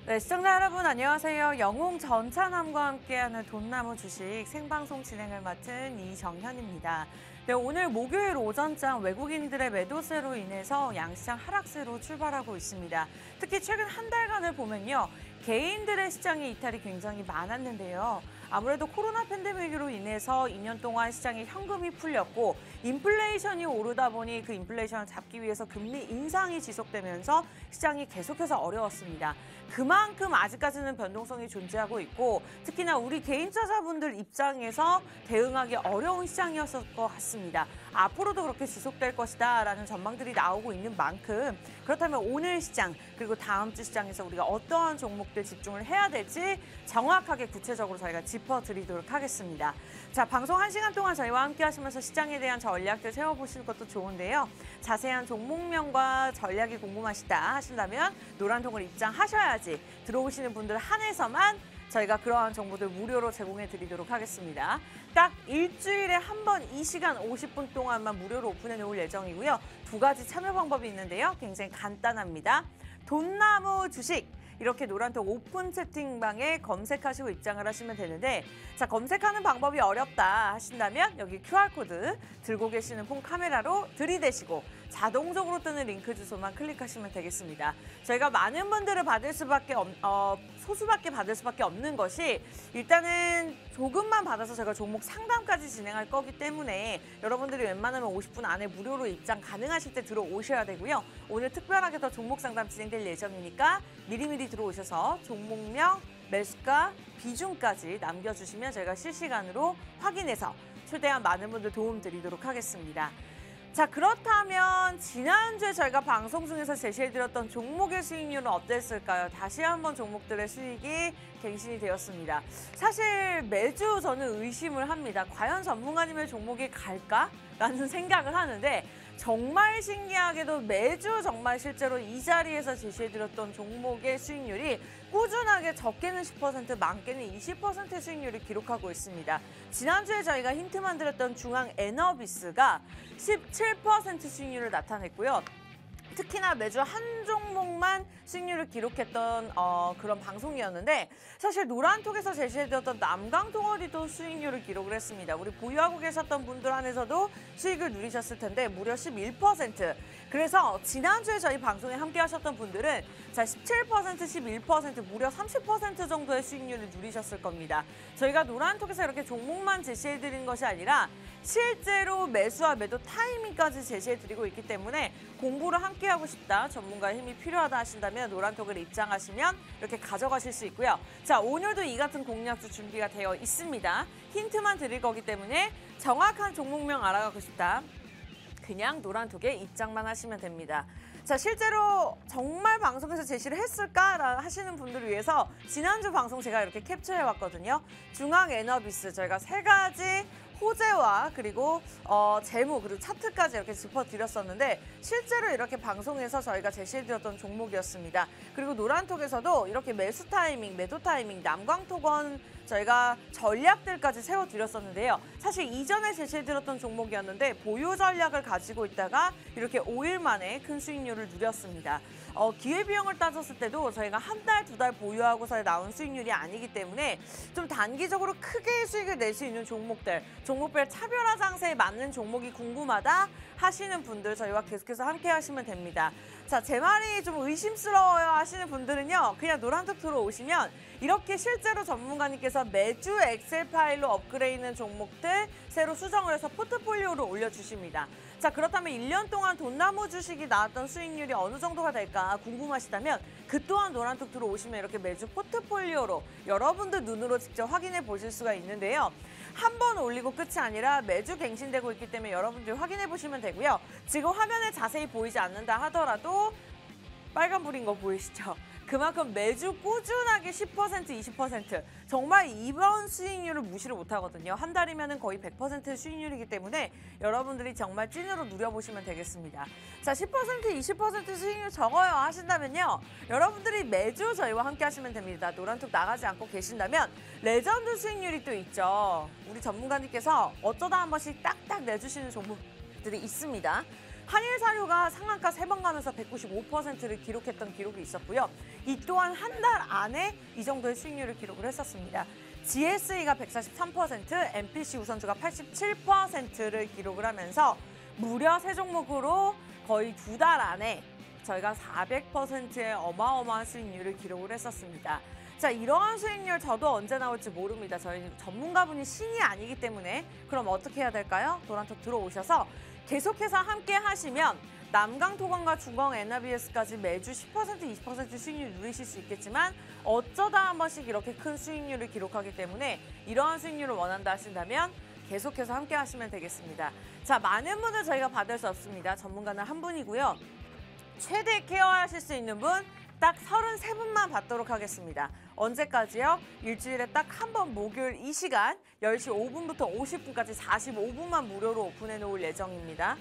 네, 시청자 여러분 안녕하세요. 영웅 전찬함과 함께하는 돈나무 주식 생방송 진행을 맡은 이정현입니다. 네, 오늘 목요일 오전장 외국인들의 매도세로 인해서 양시장 하락세로 출발하고 있습니다. 특히 최근 한 달간을 보면요. 개인들의 시장의 이탈이 굉장히 많았는데요. 아무래도 코로나 팬데믹으로 인해서 2년 동안 시장에 현금이 풀렸고 인플레이션이 오르다 보니 그 인플레이션을 잡기 위해서 금리 인상이 지속되면서 시장이 계속해서 어려웠습니다. 그만큼 아직까지는 변동성이 존재하고 있고 특히나 우리 개인 투자자분들 입장에서 대응하기 어려운 시장이었을 것 같습니다. 앞으로도 그렇게 지속될 것이다라는 전망들이 나오고 있는 만큼 그렇다면 오늘 시장 그리고 다음 주 시장에서 우리가 어떠한 종목들 집중을 해야 될지 정확하게 구체적으로 저희가 짚어드리도록 하겠습니다. 자, 방송 1시간 동안 저희와 함께 하시면서 시장에 대한 전략들 세워보실 것도 좋은데요. 자세한 종목명과 전략이 궁금하시다 하신다면 노란통을 입장하셔야지 들어오시는 분들 한해서만 저희가 그러한 정보들 무료로 제공해 드리도록 하겠습니다. 딱 일주일에 한 번 이 시간 50분 동안만 무료로 오픈해 놓을 예정이고요. 두 가지 참여 방법이 있는데요. 굉장히 간단합니다. 돈나무 주식. 이렇게 노란톡 오픈 채팅방에 검색하시고 입장을 하시면 되는데 자 검색하는 방법이 어렵다 하신다면 여기 QR코드 들고 계시는 폰 카메라로 들이대시고 자동적으로 뜨는 링크 주소만 클릭하시면 되겠습니다. 저희가 많은 분들을 받을 수밖에 소수밖에 받을 수밖에 없는 것이 일단은 조금만 받아서 제가 종목 상담까지 진행할 거기 때문에 여러분들이 웬만하면 50분 안에 무료로 입장 가능하실 때 들어오셔야 되고요. 오늘 특별하게 더 종목 상담 진행될 예정이니까 미리미리 들어오셔서 종목명, 매수가, 비중까지 남겨주시면 저희가 실시간으로 확인해서 최대한 많은 분들 도움 드리도록 하겠습니다. 자, 그렇다면 지난주에 저희가 방송 중에서 제시해드렸던 종목의 수익률은 어땠을까요? 다시 한번 종목들의 수익이 갱신이 되었습니다. 사실 매주 저는 의심을 합니다. 과연 전문가님의 종목이 갈까? 라는 생각을 하는데 정말 신기하게도 매주 정말 실제로 이 자리에서 제시해드렸던 종목의 수익률이 꾸준하게 적게는 10%, 많게는 20% 수익률을 기록하고 있습니다. 지난주에 저희가 힌트만 드렸던 중앙 에너비스가 17% 수익률을 나타냈고요. 특히나 매주 한 종목만 수익률을 기록했던 그런 방송이었는데 사실 노란톡에서 제시해드렸던 남강동어리도 수익률을 기록을 했습니다. 우리 보유하고 계셨던 분들 안에서도 수익을 누리셨을 텐데 무려 11%. 그래서 지난주에 저희 방송에 함께 하셨던 분들은 자 17%, 11%, 무려 30% 정도의 수익률을 누리셨을 겁니다. 저희가 노란톡에서 이렇게 종목만 제시해드리는 것이 아니라 실제로 매수와 매도 타이밍까지 제시해드리고 있기 때문에 공부를 함께 하고 싶다, 전문가의 힘이 필요하다 하신다면 노란톡을 입장하시면 이렇게 가져가실 수 있고요. 자, 오늘도 이 같은 공략주 준비가 되어 있습니다. 힌트만 드릴 거기 때문에 정확한 종목명 알아가고 싶다. 그냥 노란톡에 입장만 하시면 됩니다. 자, 실제로 정말 방송에서 제시를 했을까 하시는 분들을 위해서 지난주 방송 제가 이렇게 캡처해왔거든요. 중앙 에너비스 저희가 3가지 호재와 그리고 재무 그리고 차트까지 이렇게 짚어드렸었는데 실제로 이렇게 방송에서 저희가 제시해드렸던 종목이었습니다. 그리고 노란톡에서도 이렇게 매수 타이밍, 매도 타이밍, 남광톡원 저희가 전략들까지 세워드렸었는데요. 사실 이전에 제시해드렸던 종목이었는데 보유 전략을 가지고 있다가 이렇게 5일 만에 큰 수익률을 누렸습니다. 기회비용을 따졌을 때도 저희가 한 달, 2달 보유하고서 나온 수익률이 아니기 때문에 좀 단기적으로 크게 수익을 낼 수 있는 종목들, 종목별 차별화 장세에 맞는 종목이 궁금하다 하시는 분들 저희와 계속해서 함께 하시면 됩니다. 자, 제 말이 좀 의심스러워요 하시는 분들은요. 그냥 노란톡 들어오시면 이렇게 실제로 전문가님께서 매주 엑셀 파일로 업그레이드는 종목들 새로 수정을 해서 포트폴리오로 올려주십니다. 자, 그렇다면 1년 동안 돈나무 주식이 나왔던 수익률이 어느 정도가 될까 궁금하시다면 그 또한 노란톡 들어오시면 이렇게 매주 포트폴리오로 여러분들 눈으로 직접 확인해 보실 수가 있는데요. 한 번 올리고 끝이 아니라 매주 갱신되고 있기 때문에 여러분들이 확인해 보시면 되고요. 지금 화면에 자세히 보이지 않는다 하더라도 빨간불인 거 보이시죠? 그만큼 매주 꾸준하게 10%, 20% 정말 이번 수익률을 무시를 못하거든요. 한 달이면 거의 100% 수익률이기 때문에 여러분들이 정말 찐으로 누려보시면 되겠습니다. 자, 10%, 20% 수익률 적어요 하신다면요. 여러분들이 매주 저희와 함께 하시면 됩니다. 노란톡 나가지 않고 계신다면 레전드 수익률이 또 있죠. 우리 전문가님께서 어쩌다 한 번씩 딱딱 내주시는 종목들이 있습니다. 한일사료가 상한가 3번 가면서 195%를 기록했던 기록이 있었고요. 이 또한 한 달 안에 이 정도의 수익률을 기록을 했었습니다. GSE가 143%, MPC 우선주가 87%를 기록을 하면서 무려 세 종목으로 거의 2달 안에 저희가 400%의 어마어마한 수익률을 기록을 했었습니다. 자, 이러한 수익률 저도 언제 나올지 모릅니다. 저희 전문가분이 신이 아니기 때문에 그럼 어떻게 해야 될까요? 도란톡 들어오셔서 계속해서 함께 하시면 남강토강과 중광 NRBS까지 매주 10%, 20% 수익률 누리실 수 있겠지만 어쩌다 한 번씩 이렇게 큰 수익률을 기록하기 때문에 이러한 수익률을 원한다 하신다면 계속해서 함께 하시면 되겠습니다. 자, 많은 분들 저희가 받을 수 없습니다. 전문가는 한 분이고요. 최대 케어하실 수 있는 분 딱 33분만 받도록 하겠습니다. 언제까지요? 일주일에 딱 한 번 목요일 이 시간 10시 5분부터 50분까지 45분만 무료로 오픈해 놓을 예정입니다.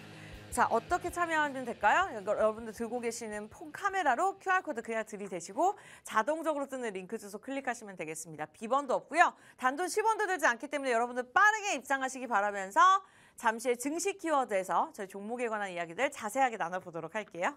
자, 어떻게 참여하면 될까요? 여러분들 들고 계시는 폰 카메라로 QR코드 그냥 들이대시고 자동적으로 뜨는 링크 주소 클릭하시면 되겠습니다. 비번도 없고요. 단돈 10원도 들지 않기 때문에 여러분들 빠르게 입장하시기 바라면서 잠시 후에 증시 키워드에서 저희 종목에 관한 이야기들 자세하게 나눠보도록 할게요.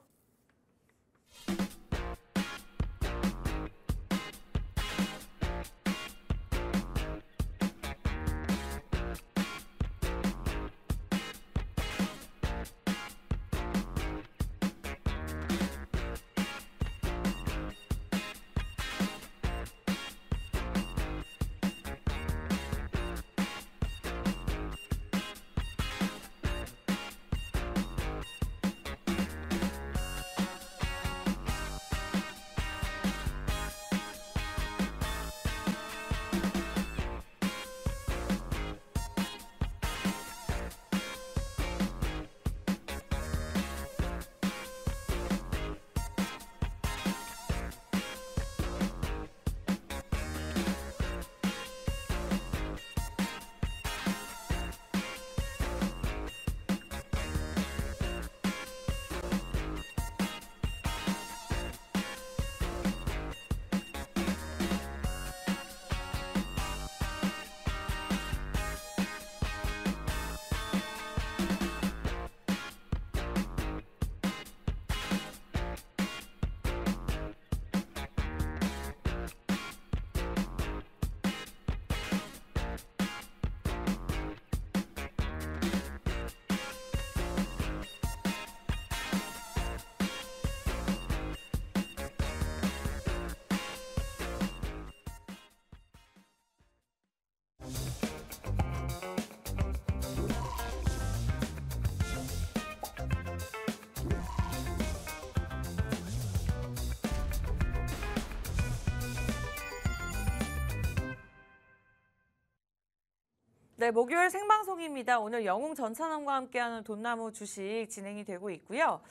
네, 목요일 생방송입니다. 오늘 영웅전찬원과 함께하는 돈나무 주식 진행이 되고 있고요.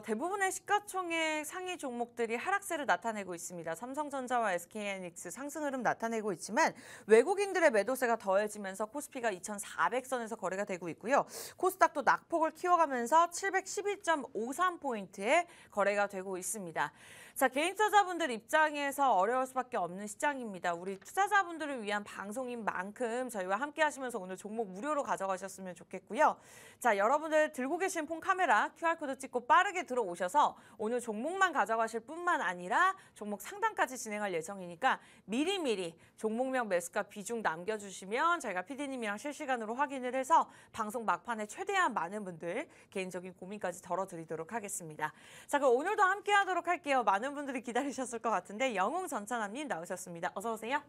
대부분의 시가총액 상위 종목들이 하락세를 나타내고 있습니다. 삼성전자와 SK하이닉스 상승 흐름 나타내고 있지만 외국인들의 매도세가 더해지면서 코스피가 2,400선에서 거래가 되고 있고요. 코스닥도 낙폭을 키워가면서 712.53포인트에 거래가 되고 있습니다. 자, 개인 투자자분들 입장에서 어려울 수밖에 없는 시장입니다. 우리 투자자분들을 위한 방송인 만큼 저희와 함께 하시면서 오늘 종목 무료로 가져가셨으면 좋겠고요. 자, 여러분들 들고 계신 폰 카메라 QR코드 찍고 빠르게 들어오셔서 오늘 종목만 가져가실 뿐만 아니라 종목 상담까지 진행할 예정이니까 미리미리 종목명 매수가 비중 남겨주시면 저희가 PD님이랑 실시간으로 확인을 해서 방송 막판에 최대한 많은 분들 개인적인 고민까지 덜어드리도록 하겠습니다. 자, 그럼 오늘도 함께 하도록 할게요. 많은 분들이 기다리셨을 것 같은데 영웅전찬함님 나오셨습니다. 어서 오세요.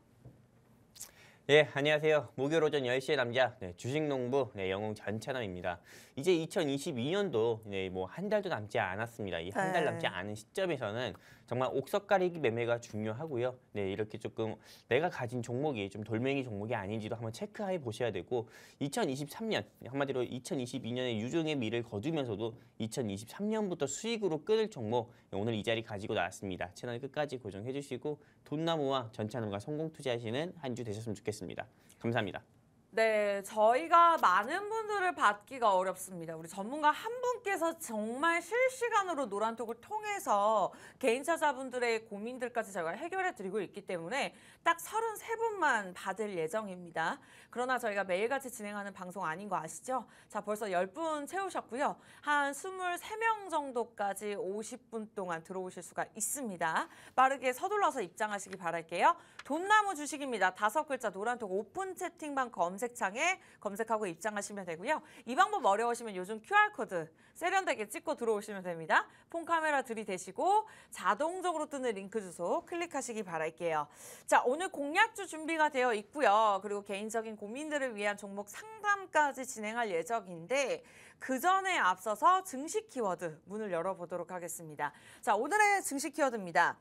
예, 안녕하세요. 목요일 오전 10시의 남자 주식농부 영웅전찬함입니다. 이제 2022년도 뭐 한 달도 남지 않았습니다. 이 한 달 남지 않은 시점에서는 정말 옥석 가리기 매매가 중요하고요. 네, 이렇게 조금 내가 가진 종목이 좀 돌멩이 종목이 아닌지도 한번 체크해 보셔야 되고 2023년 한마디로 2022년에 유종의 미를 거두면서도 2023년부터 수익으로 끊을 종목 오늘 이 자리 가지고 나왔습니다. 채널 끝까지 고정해 주시고 돈나무와 전찬함과 성공 투자하시는 한 주 되셨으면 좋겠습니다. 감사합니다. 네, 저희가 많은 분들을 받기가 어렵습니다. 우리 전문가 한 분께서 정말 실시간으로 노란톡을 통해서 개인차자분들의 고민들까지 저희가 해결해 드리고 있기 때문에 딱 33분만 받을 예정입니다. 그러나 저희가 매일같이 진행하는 방송 아닌 거 아시죠? 자, 벌써 10분 채우셨고요. 한 23명 정도까지 50분 동안 들어오실 수가 있습니다. 빠르게 서둘러서 입장하시기 바랄게요. 돈나무 주식입니다. 5글자 노란톡 오픈 채팅방 검색창에 검색하고 입장하시면 되고요. 이 방법 어려우시면 요즘 QR코드 세련되게 찍고 들어오시면 됩니다. 폰 카메라 들이대시고 자동적으로 뜨는 링크 주소 클릭하시기 바랄게요. 자, 오늘 공략주 준비가 되어 있고요. 그리고 개인적인 고민들을 위한 종목 상담까지 진행할 예정인데 그 전에 앞서서 증시 키워드 문을 열어보도록 하겠습니다. 자, 오늘의 증시 키워드입니다.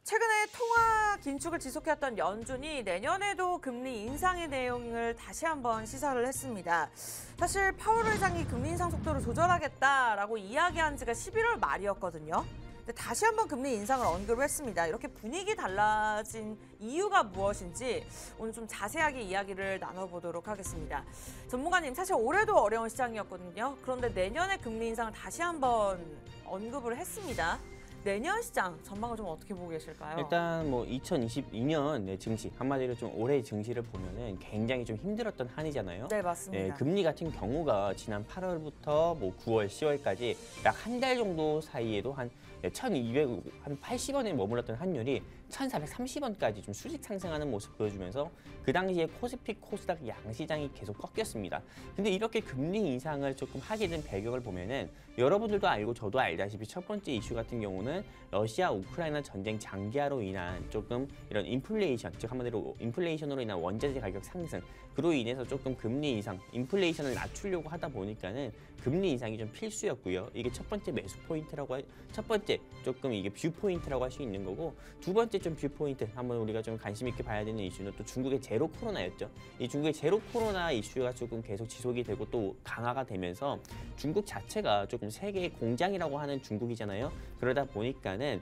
최근에 통화 긴축을 지속해왔던 연준이 내년에도 금리 인상의 내용을 다시 한번 시사를 했습니다. 사실 파월 의장이 금리 인상 속도를 조절하겠다라고 이야기한 지가 11월 말이었거든요. 근데 다시 한번 금리 인상을 언급을 했습니다. 이렇게 분위기 달라진 이유가 무엇인지 오늘 좀 자세하게 이야기를 나눠보도록 하겠습니다. 전문가님, 사실 올해도 어려운 시장이었거든요. 그런데 내년에 금리 인상을 다시 한번 언급을 했습니다. 내년 시장 전망을 좀 어떻게 보고 계실까요? 일단 뭐 2022년 증시 한마디로 좀 올해 증시를 보면은 굉장히 좀 힘들었던 한이잖아요. 네, 맞습니다. 금리 같은 경우가 지난 8월부터 뭐 9월, 10월까지 약 한 달 정도 사이에도 한 1,280원에 머물렀던 환율이 1,430원까지 좀 수직 상승하는 모습 보여주면서 그 당시에 코스피, 코스닥 양시장이 계속 꺾였습니다. 근데 이렇게 금리 인상을 조금 하게 된 배경을 보면은 여러분들도 알고 저도 알다시피 첫 번째 이슈 같은 경우는 러시아 우크라이나 전쟁 장기화로 인한 조금 이런 인플레이션, 즉 한마디로 인플레이션으로 인한 원자재 가격 상승, 그로 인해서 조금 금리 인상, 인플레이션을 낮추려고 하다 보니까는 금리 인상이 좀 필수였고요. 이게 첫 번째 매수 포인트라고 첫 번째 조금 이게 뷰 포인트라고 할 수 있는 거고, 두 번째 좀 뷰 포인트 한번 우리가 좀 관심 있게 봐야 되는 이슈는 또 중국의 제로 코로나였죠. 이 중국의 제로 코로나 이슈가 조금 계속 지속이 되고 또 강화가 되면서 중국 자체가 조금 세계의 공장이라고 하는 중국이잖아요. 그러다 보니까는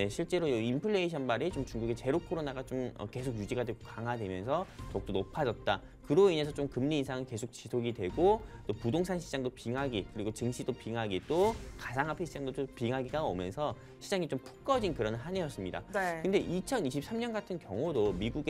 실제로 이 인플레이션 발이 좀 중국의 제로 코로나가 좀 계속 유지가 되고 강화되면서 더욱더 높아졌다. 그로 인해서 좀 금리 인상은 계속 지속이 되고 또 부동산 시장도 빙하기, 그리고 증시도 빙하기, 또 가상화폐 시장도 좀 빙하기가 오면서 시장이 좀 푹 꺼진 그런 한 해였습니다. 네. 근데 2023년 같은 경우도 미국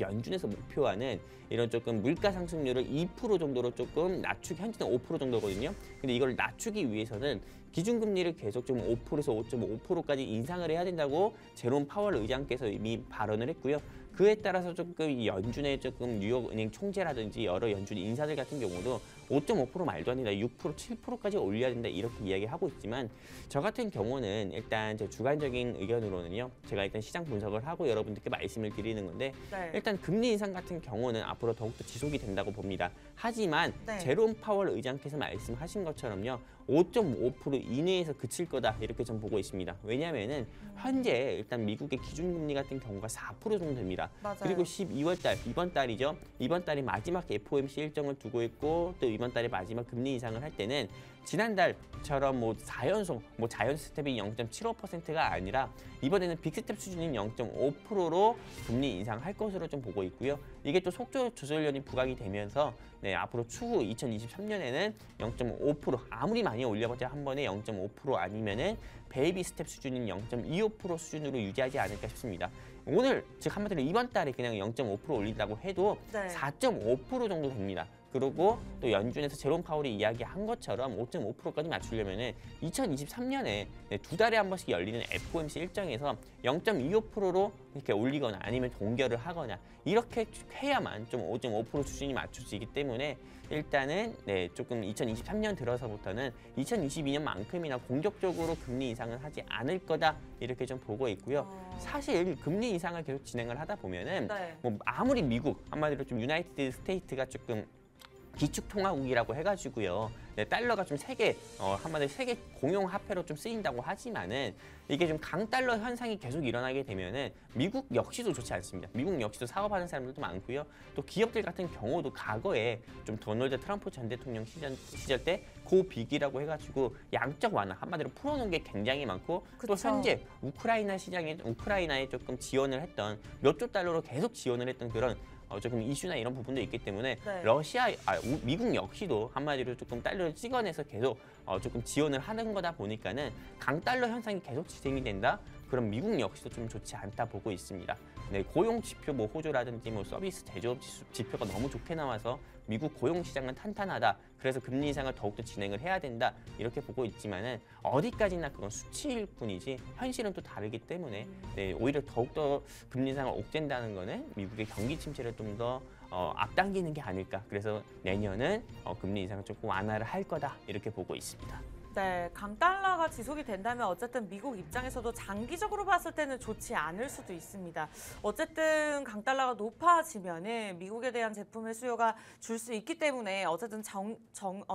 연준에서 목표하는 이런 조금 물가 상승률을 2% 정도로 조금 낮추기, 현재는 5% 정도거든요. 근데 이걸 낮추기 위해서는 기준금리를 계속 좀 5%에서 5.5%까지 인상을 해야 된다고 제롬 파월 의장께서 이미 발언을 했고요. 그에 따라서 조금 이 연준의 조금 뉴욕은행 총재라든지 여러 연준 인사들 같은 경우도 5.5% 말도 안 된다, 6%, 7%까지 올려야 된다 이렇게 이야기하고 있지만, 저 같은 경우는 일단 제 주관적인 의견으로는요, 제가 일단 시장 분석을 하고 여러분들께 말씀을 드리는 건데, 네. 일단 금리 인상 같은 경우는 앞으로 더욱더 지속이 된다고 봅니다. 하지만 네. 제롬 파월 의장께서 말씀하신 것처럼요, 5.5% 이내에서 그칠 거다 이렇게 좀 보고 있습니다. 왜냐하면은 현재 일단 미국의 기준금리 같은 경우가 4% 정도 됩니다. 맞아요. 그리고 12월 달, 이번 달이죠. 이번 달이 마지막 FOMC 일정을 두고 있고, 또 이번 달에 마지막 금리 인상을 할 때는 지난달처럼 뭐 4연속, 뭐 자연 스텝이 0.75%가 아니라 이번에는 빅스텝 수준인 0.5%로 금리 인상할 것으로 좀 보고 있고요. 이게 또 속도 조절연이 부각이 되면서 앞으로 추후 2023년에는 0.5%, 아무리 많이 올려봤자 한 번에 0.5% 아니면은 베이비 스텝 수준인 0.25% 수준으로 유지하지 않을까 싶습니다. 오늘 즉 한마디로 이번 달에 그냥 0.5% 올린다고 해도 네. 4.5% 정도 됩니다. 그리고 또 연준에서 제롬 파월이 이야기한 것처럼 5.5%까지 맞추려면은 2023년에 두 달에 한 번씩 열리는 FOMC 일정에서 0.25%로 이렇게 올리거나 아니면 동결을 하거나 이렇게 해야만 좀 5.5% 수준이 맞춰지기 때문에 일단은 조금 2023년 들어서부터는 2022년만큼이나 공격적으로 금리 인상을 하지 않을 거다 이렇게 좀 보고 있고요. 사실 금리 인상을 계속 진행을 하다 보면은 네. 뭐 아무리 미국 한마디로 좀 유나이티드 스테이트가 조금 기축통화국이라고 해가지고요. 달러가 좀 한마디로 세계 공용 화폐로 좀 쓰인다고 하지만은 이게 좀 강달러 현상이 계속 일어나게 되면은 미국 역시도 좋지 않습니다. 미국 역시도 사업하는 사람들도 많고요. 또 기업들 같은 경우도 과거에 좀 도널드 트럼프 전 대통령 시절 때 고빅이라고 해가지고 양적 완화 한마디로 풀어놓은 게 굉장히 많고, 그쵸. 또 현재 우크라이나에 조금 지원을 했던 몇 조 달러로 계속 지원을 했던 그런 조금 이슈나 이런 부분도 있기 때문에 네. 미국 역시도 한마디로 조금 달러를 찍어내서 계속 조금 지원을 하는 거다 보니까는 강달러 현상이 계속 진행이 된다. 그럼 미국 역시도 좀 좋지 않다 보고 있습니다. 네, 고용 지표 뭐 호조라든지 뭐 서비스 제조업 지표가 너무 좋게 나와서 미국 고용 시장은 탄탄하다. 그래서 금리 인상을 더욱더 진행을 해야 된다. 이렇게 보고 있지만은 어디까지나 그건 수치일 뿐이지 현실은 또 다르기 때문에 네, 오히려 더욱더 금리 인상을 옥죄다는 거는 미국의 경기 침체를 좀 더 앞당기는 게 아닐까. 그래서 내년은 금리 인상을 조금 완화를 할 거다. 이렇게 보고 있습니다. 네, 강달러가 지속이 된다면 어쨌든 미국 입장에서도 장기적으로 봤을 때는 좋지 않을 수도 있습니다. 어쨌든 강달러가 높아지면은 미국에 대한 제품의 수요가 줄 수 있기 때문에 어쨌든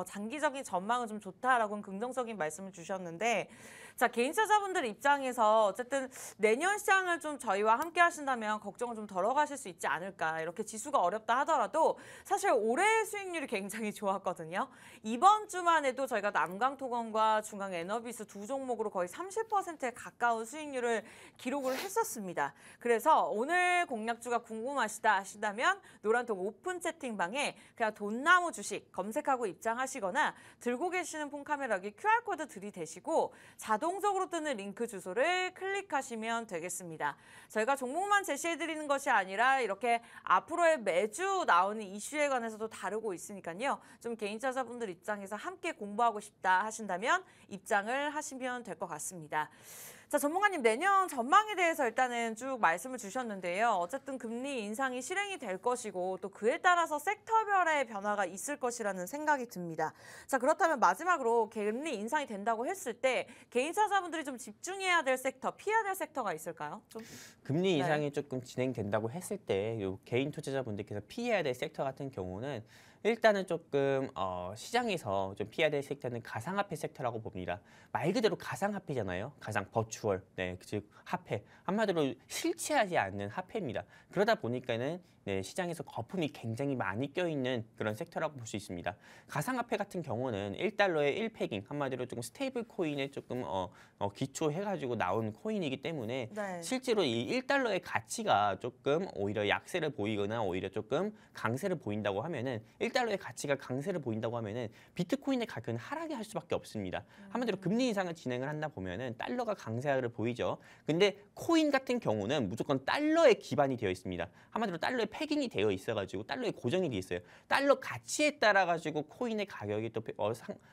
장기적인 전망은 좀 좋다라고는 긍정적인 말씀을 주셨는데, 자, 개인 투자자분들 입장에서 어쨌든 내년 시장을 좀 저희와 함께 하신다면 걱정을 좀 덜어가실 수 있지 않을까. 이렇게 지수가 어렵다 하더라도 사실 올해의 수익률이 굉장히 좋았거든요. 이번 주만 해도 저희가 남강토건과 중앙에너비스 두 종목으로 거의 30%에 가까운 수익률을 기록을 했었습니다. 그래서 오늘 공략주가 궁금하시다 하시다면 노란통 오픈 채팅방에 그냥 돈나무 주식 검색하고 입장하시거나 들고 계시는 폰카메라 여기 QR코드 들이대시고 자동적으로 뜨는 링크 주소를 클릭하시면 되겠습니다. 저희가 종목만 제시해드리는 것이 아니라 이렇게 앞으로의 매주 나오는 이슈에 관해서도 다루고 있으니까요. 좀 개인 투자자분들 입장에서 함께 공부하고 싶다 하신다면 입장을 하시면 될 것 같습니다. 자, 전문가님 내년 전망에 대해서 일단은 쭉 말씀을 주셨는데요. 어쨌든 금리 인상이 실행이 될 것이고 또 그에 따라서 섹터별의 변화가 있을 것이라는 생각이 듭니다. 자, 그렇다면 마지막으로 금리 인상이 된다고 했을 때 개인 투자자분들이 좀 집중해야 될 섹터, 피해야 될 섹터가 있을까요? 좀? 금리 인상이 조금 진행된다고 했을 때 요 개인 투자자분들께서 피해야 될 섹터 같은 경우는 일단은 조금 시장에서 좀 피해야 될 섹터는 가상화폐 섹터라고 봅니다. 말 그대로 가상화폐잖아요. 가상 버추얼, 네, 즉 화폐. 한마디로 실체하지 않는 화폐입니다. 그러다 보니까는 네, 시장에서 거품이 굉장히 많이 껴있는 그런 섹터라고 볼 수 있습니다. 가상화폐 같은 경우는 1달러의 1패깅, 한마디로 조금 스테이블 코인에 조금 기초해가지고 나온 코인이기 때문에 네. 실제로 이 1달러의 가치가 조금 오히려 약세를 보이거나 오히려 조금 강세를 보인다고 하면은 1달러의 가치가 강세를 보인다고 하면은 비트코인의 가격은 하락이 할 수밖에 없습니다. 한마디로 금리 인상을 진행을 한다 보면은 달러가 강세를 보이죠. 근데 코인 같은 경우는 무조건 달러에 기반이 되어 있습니다. 한마디로 달러의 패깅이 되어 있어가지고 달러에 고정이 되어 있어요. 달러 가치에 따라 가지고 코인의 가격이 또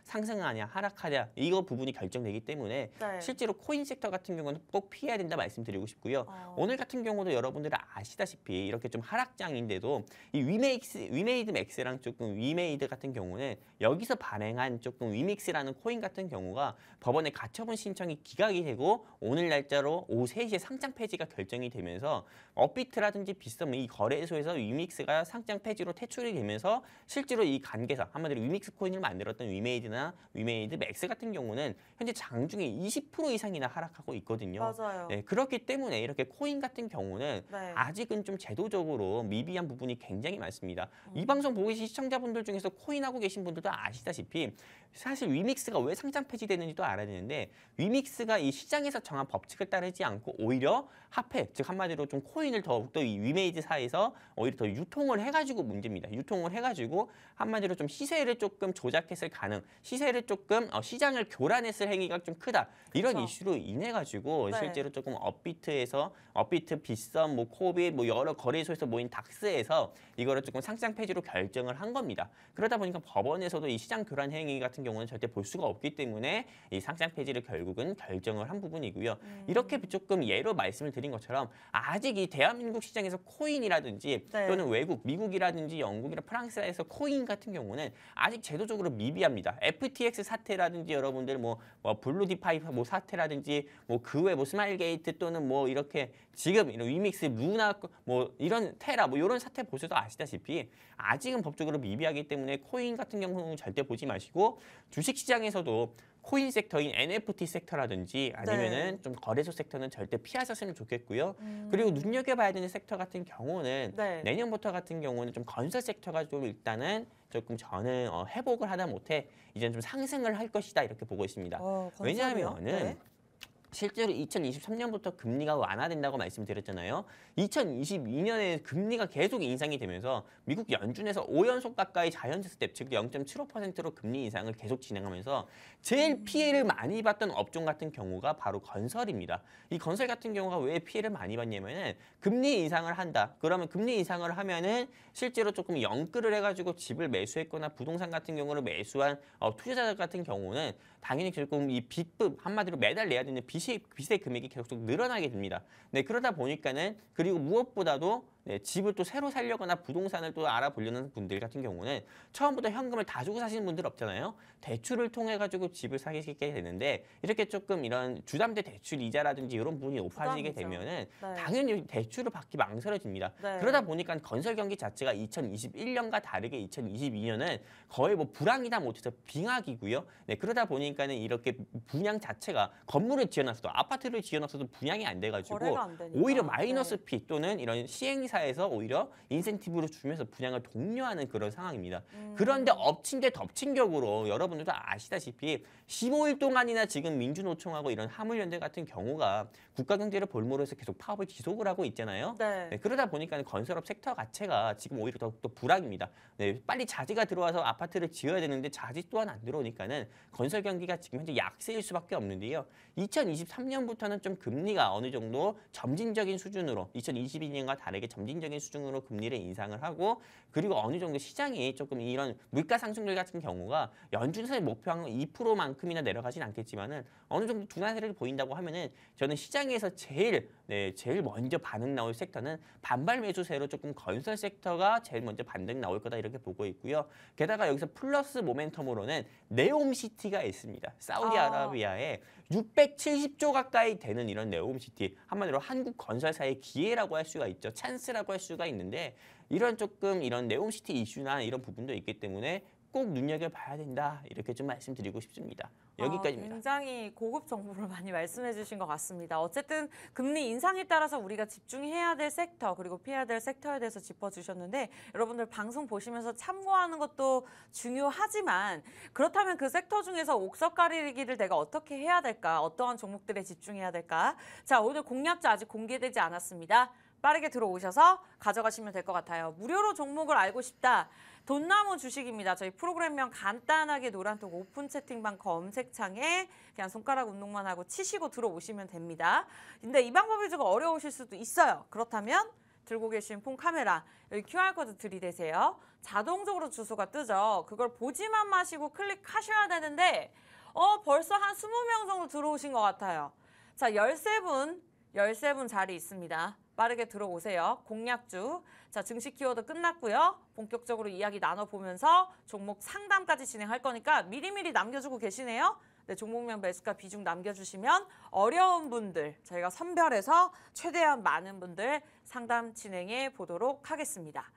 상승하냐 하락하냐 이거 부분이 결정되기 때문에 네. 실제로 코인 섹터 같은 경우는 꼭 피해야 된다 말씀드리고 싶고요. 오늘 같은 경우도 여러분들이 아시다시피 이렇게 좀 하락장인데도 이 위메이드 맥스랑 조금 위메이드 같은 경우는 여기서 발행한 조금 위믹스라는 코인 같은 경우가 법원에 가처분 신청이 기각이 되고 오늘 날짜로 오후 3시에 상장 폐지가 결정이 되면서 업비트라든지 비슷한 이 거래소에서 위믹스가 상장 폐지로 퇴출이 되면서 실제로 이 관계사 한마디로 위믹스 코인을 만들었던 위메이드나 위메이드 맥스 같은 경우는 현재 장중에 20% 이상이나 하락하고 있거든요. 맞아요. 네, 그렇기 때문에 이렇게 코인 같은 경우는 네. 아직은 좀 제도적으로 미비한 부분이 굉장히 많습니다. 이 방송 보고 계신 시청자분들 중에서 코인하고 계신 분들도 아시다시피 사실 위믹스가 왜 상장 폐지되는지도 알아야 되는데 위믹스가 이 시장에서 정한 법칙을 따르지 않고 오히려 화폐, 즉 한마디로 좀 코인을 더욱더 이 위메이드사에서 오히려 더 유통을 해가지고 문제입니다. 유통을 해가지고 한마디로 좀 시세를 조금 조작했을 가능, 시세를 조금 시장을 교란했을 행위가 좀 크다. 이런 그쵸. 이슈로 인해 가지고 네. 실제로 조금 업비트, 빗썸, 뭐 코빗, 뭐 여러 거래소에서 모인 닥스에서 이거를 조금 상장 폐지로 결정을 한 겁니다. 그러다 보니까 법원에서도 이 시장 교란 행위 같은 경우는 절대 볼 수가 없기 때문에 이 상장 폐지를 결국은 결정을 한 부분이고요. 이렇게 조금 예로 말씀을 드린 것처럼 아직 이 대한민국 시장에서 코인이라든지 네. 또는 외국, 미국이라든지 영국이나 프랑스에서 코인 같은 경우는 아직 제도적으로 미비합니다. FTX 사태라든지 여러분들 뭐 블루디파이 뭐 사태라든지 뭐 그 외 뭐 스마일게이트 또는 뭐 이렇게 지금 이런 위믹스 루나 뭐 이런 테라 뭐 이런 사태 보셔도 아시다시피 아직은 법적으로 미비하기 때문에 코인 같은 경우는 절대 보지 마시고 주식 시장에서도 코인 섹터인 NFT 섹터라든지 아니면은 네. 좀 거래소 섹터는 절대 피하셨으면 좋겠고요. 그리고 눈여겨봐야 되는 섹터 같은 경우는 네. 내년부터 같은 경우는 좀 건설 섹터가 좀 일단은 조금 저는 회복을 하다 못해 이제는 좀 상승을 할 것이다 이렇게 보고 있습니다. 건설이요? 왜냐하면은 네. 실제로 2023년부터 금리가 완화된다고 말씀드렸잖아요. 2022년에 금리가 계속 인상이 되면서 미국 연준에서 5연속 가까이 자이언트 스텝, 즉 0.75%로 금리 인상을 계속 진행하면서 제일 피해를 많이 봤던 업종 같은 경우가 바로 건설입니다. 이 건설 같은 경우가 왜 피해를 많이 봤냐면은 금리 인상을 한다. 그러면 금리 인상을 하면은 실제로 조금 영끌을 해가지고 집을 매수했거나 부동산 같은 경우를 매수한 투자자 같은 경우는 당연히 조금 이 빚부 한마디로 매달 내야 되는 빚의 금액이 계속 늘어나게 됩니다. 네, 그러다 보니까는 그리고 무엇보다도 네, 집을 또 새로 살려거나 부동산을 또 알아보려는 분들 같은 경우는 처음부터 현금을 다 주고 사시는 분들 없잖아요. 대출을 통해 가지고 집을 사시게 되는데 이렇게 조금 이런 주담대 대출 이자라든지 이런 부분이 높아지게 부담이죠. 되면은 네. 당연히 대출을 받기 망설여집니다. 네. 그러다 보니까 건설 경기 자체가 2021년과 다르게 2022년은 거의 뭐 불황이다 못해서 빙하기고요. 네, 그러다 보니까는 이렇게 분양 자체가 건물을 지어놨어도 아파트를 지어놨어도 분양이 안 돼가지고 거래가 안 되니까. 오히려 마이너스 네. 피 또는 이런 시행사에서 오히려 인센티브를 주면서 분양을 독려하는 그런 상황입니다. 그런데 엎친 데 덮친 격으로 여러분들도 아시다시피 15일 동안이나 지금 민주노총하고 이런 화물연대 같은 경우가 국가 경제를 볼모로 해서 계속 파업을 지속을 하고 있잖아요. 네. 네, 그러다 보니까 건설업 섹터 자체가 지금 오히려 더욱더 불황입니다. 네, 빨리 자재가 들어와서 아파트를 지어야 되는데 자재 또한 안 들어오니까는 건설 경기가 지금 현재 약세일 수밖에 없는데요. 2023년부터는 좀 금리가 어느 정도 점진적인 수준으로 2022년과 다르게 점진적인 수준으로 금리를 인상을 하고 그리고 어느 정도 시장이 조금 이런 물가 상승률 같은 경우가 연준에서의 목표한 2%만큼이나 내려가진 않겠지만은 어느 정도 둔화세를 보인다고 하면은 저는 시장에서 제일 먼저 반응 나올 섹터는 반발 매수세로 조금 건설 섹터가 제일 먼저 반등 나올 거다 이렇게 보고 있고요. 게다가 여기서 플러스 모멘텀으로는 네옴시티가 있습니다. 사우디아라비아에 670조 가까이 되는 이런 네옴시티 한마디로 한국 건설사의 기회라고 할 수가 있죠. 찬스라고 할 수가 있는데 이런 조금 이런 네옴시티 이슈나 이런 부분도 있기 때문에 꼭 눈여겨봐야 된다 이렇게 좀 말씀드리고 싶습니다. 여기까지입니다. 굉장히 고급 정보를 많이 말씀해 주신 것 같습니다. 어쨌든 금리 인상에 따라서 우리가 집중해야 될 섹터 그리고 피해야 될 섹터에 대해서 짚어주셨는데 여러분들 방송 보시면서 참고하는 것도 중요하지만 그렇다면 그 섹터 중에서 옥석 가리기를 내가 어떻게 해야 될까? 어떠한 종목들에 집중해야 될까? 자, 오늘 공략자 아직 공개되지 않았습니다. 빠르게 들어오셔서 가져가시면 될 것 같아요. 무료로 종목을 알고 싶다. 돈나무 주식입니다. 저희 프로그램명 간단하게 노란톡 오픈 채팅방 검색창에 그냥 손가락 운동만 하고 치시고 들어오시면 됩니다. 근데 이 방법이 조금 어려우실 수도 있어요. 그렇다면 들고 계신 폰 카메라 여기 QR코드 들이대세요. 자동적으로 주소가 뜨죠. 그걸 보지만 마시고 클릭하셔야 되는데 벌써 한 20명 정도 들어오신 것 같아요. 자, 13분 자리 있습니다. 빠르게 들어오세요. 공략주. 자, 증시 키워드 끝났고요. 본격적으로 이야기 나눠보면서 종목 상담까지 진행할 거니까 미리미리 남겨주고 계시네요. 네, 종목명 매수가 비중 남겨주시면 어려운 분들 저희가 선별해서 최대한 많은 분들 상담 진행해 보도록 하겠습니다.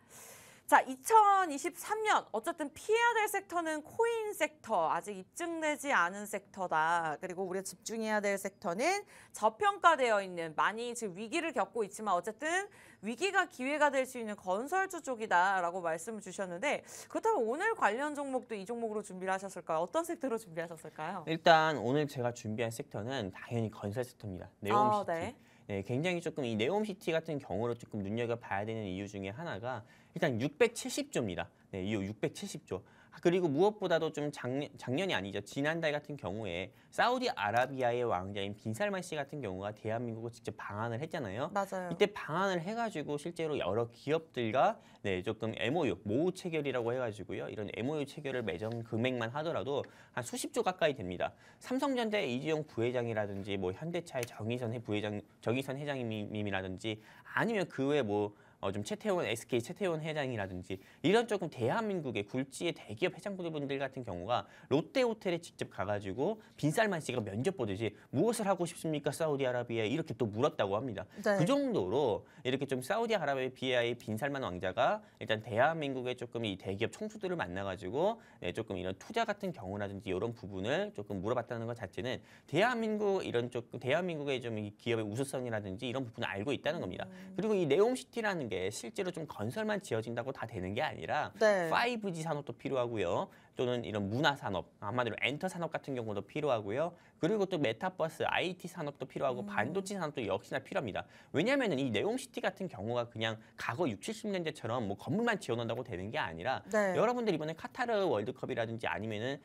자, 2023년 어쨌든 피해야 될 섹터는 코인 섹터, 아직 입증되지 않은 섹터다. 그리고 우리가 집중해야 될 섹터는 저평가되어 있는 많이 지금 위기를 겪고 있지만 어쨌든 위기가 기회가 될 수 있는 건설주 쪽이다라고 말씀을 주셨는데 그렇다면 오늘 관련 종목도 이 종목으로 준비를 하셨을까요? 어떤 섹터로 준비하셨을까요? 일단 오늘 제가 준비한 섹터는 당연히 건설 섹터입니다. 네옴시티. 네. 네, 굉장히 조금 이 네옴시티 같은 경우로 조금 눈여겨봐야 되는 이유 중에 하나가 일단 670조입니다. 네, 이 670조. 그리고 무엇보다도 좀 작년이 아니죠. 지난달 같은 경우에 사우디아라비아의 왕자인 빈살만 씨 같은 경우가 대한민국을 직접 방한을 했잖아요. 맞아요. 이때 방한을 해가지고 실제로 여러 기업들과 조금 MOU, 모우 체결이라고 해가지고요. 이런 MOU 체결을 맺은 금액만 하더라도 한 수십조 가까이 됩니다. 삼성전자의 이지용 부회장이라든지 뭐 현대차의 정의선 회장님이라든지 아니면 그 외에 좀 SK 최태원 회장이라든지 이런 조금 대한민국의 굴지의 대기업 회장분들 같은 경우가 롯데호텔에 직접 가가지고 빈살만 씨가 면접 보듯이 무엇을 하고 싶습니까 사우디아라비아에 이렇게 또 물었다고 합니다. 네. 그 정도로 이렇게 좀 사우디아라비아의 빈살만 왕자가 일단 대한민국의 조금 이 대기업 총수들을 만나가지고 조금 이런 투자 같은 경우라든지 이런 부분을 조금 물어봤다는 것 자체는 대한민국의 좀 이 기업의 우수성이라든지 이런 부분을 알고 있다는 겁니다. 그리고 이 네옴시티라는 게 실제로 좀 건설만 지어진다고 다 되는 게 아니라 네. 5G 산업도 필요하고요. 또는 이런 문화 산업, 한마디로 엔터 산업 같은 경우도 필요하고요. 그리고 또 메타버스, IT 산업도 필요하고 반도체 산업도 역시나 필요합니다. 왜냐하면 이 네옴시티 같은 경우가 그냥 과거 60, 70년대처럼 뭐 건물만 지어놓는다고 되는 게 아니라 네. 여러분들 이번에 카타르 월드컵이라든지 아니면은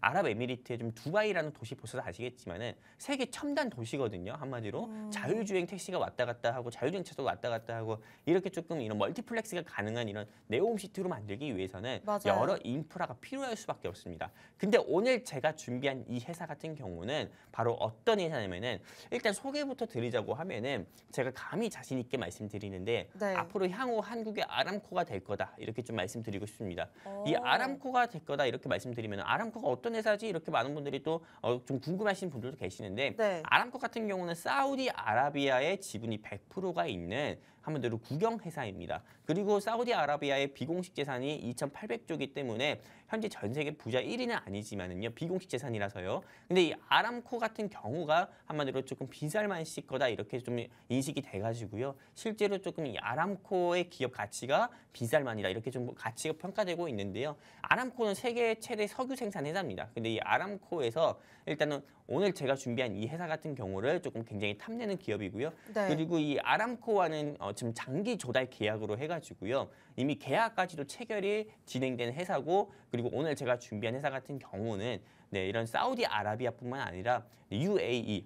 아랍에미리트의 좀 두바이라는 도시 보셔서 아시겠지만은 세계 첨단 도시거든요. 한마디로 자율주행 택시가 왔다 갔다 하고 자율주행 차도 왔다 갔다 하고 이렇게 조금 이런 멀티플렉스가 가능한 이런 네옴시티로 만들기 위해서는 맞아요. 여러 인프라가 필요할 수밖에 없습니다. 근데 오늘 제가 준비한 이 회사 같은 경우는 바로 어떤 회사냐면은 일단 소개부터 드리자고 하면은 제가 감히 자신 있게 말씀드리는데 네. 앞으로 향후 한국의 아람코가 될 거다 이렇게 좀 말씀드리고 싶습니다. 오. 이 아람코가 될 거다 이렇게 말씀드리면 아람코가 어떤 회사지 이렇게 많은 분들이 또 좀 궁금하신 분들도 계시는데 네. 아람코 같은 경우는 사우디아라비아의 지분이 100%가 있는 한마디로 국영 회사입니다. 그리고 사우디아라비아의 비공식 재산이 2,800조이기 때문에 현재 전 세계 부자 1위는 아니지만은요 비공식 재산이라서요. 근데 이 아람코 같은 경우가 한마디로 조금 빈살만식 거다 이렇게 좀 인식이 돼가지고요. 실제로 조금 이 아람코의 기업 가치가 빈살만이다 이렇게 좀 가치가 평가되고 있는데요. 아람코는 세계 최대 석유 생산 회사입니다. 근데 이 아람코에서 일단은 오늘 제가 준비한 이 회사 같은 경우를 조금 굉장히 탐내는 기업이고요. 네. 그리고 이 아람코와는 지금 장기 조달 계약으로 해가지고요. 이미 계약까지도 체결이 진행된 회사고 그리고 오늘 제가 준비한 회사 같은 경우는 네, 이런 사우디아라비아뿐만 아니라 UAE,